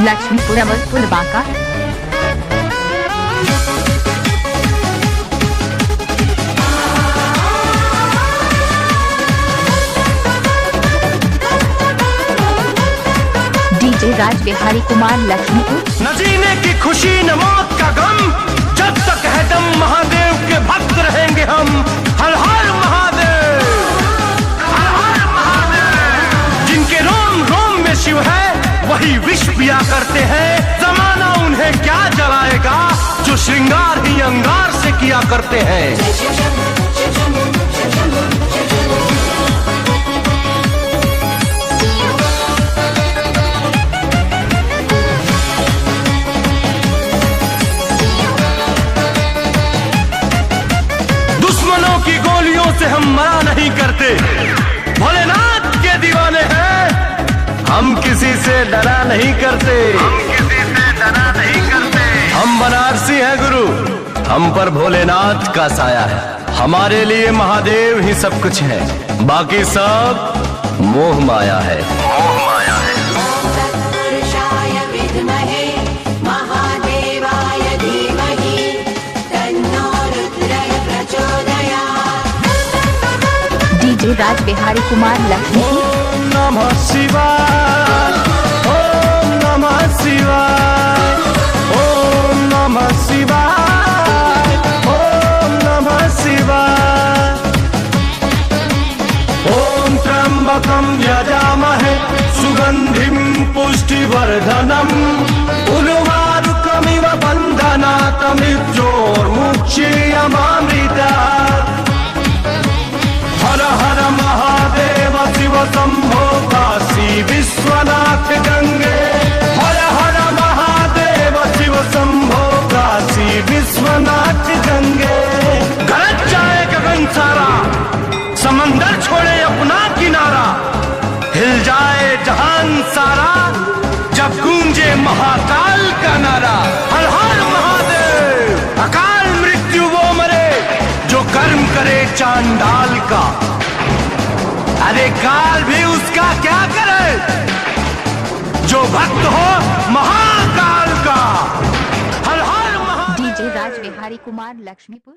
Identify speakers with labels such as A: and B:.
A: Laxmipur Amarpur Banka. DJ राज बिहारी कुमार लक्ष्मीपुर।
B: न जीने की खुशी न मौत का गम, जब तक है दम महादेव के भक्त रहेंगे हम। हर हर महादेव, हर हर महादेव। जिनके रोम रोम में शिव है वही विष पिया करते हैं। जमाना उन्हें क्या जलाएगा जो श्रृंगार ही अंगार से किया करते हैं। दुश्मनों की गोलियों से हम मरा नहीं करते, भोलेनाथ के दीवाने हैं। हम किसी से डरा नहीं करते, हम किसी से डरा नहीं करते। हम बनारसी हैं गुरु, हम पर भोलेनाथ का साया है। हमारे लिए महादेव ही सब कुछ है, बाकी सब मोह माया है। मोह माया है।
A: डीजे राज बिहारी कुमार लक्ष्मीपुर।
B: ओम नमः शिवाय, ओम नमः शिवाय, ओम नमः शिवाय, ओम नमः शिवाय। ओम त्र्यंबकं यजामहे सुगंधिं पुष्टिवर्धनम्, उर्वारुकमिव बन्धनात् मृत्योर्मुक्षीयमामृतात्। हर हर महादेव शिव शंभो काशी विश्वनाथ गंगे। हर हर महादेव शिव शंभो काशी विश्वनाथ गंगे। गरज जाए गगन सारा, समंदर छोड़े अपना किनारा, हिल जाए जहान सारा जब गूंजे महाकाल का नारा। हर हर महादेव। अकाल मृत्यु वो मरे जो कर्म करे चांडाल का, अरे काल भी उसका क्या करे जो भक्त हो महाकाल का। हर हर महादेव।
A: डीजे राज बिहारी कुमार लक्ष्मीपुर।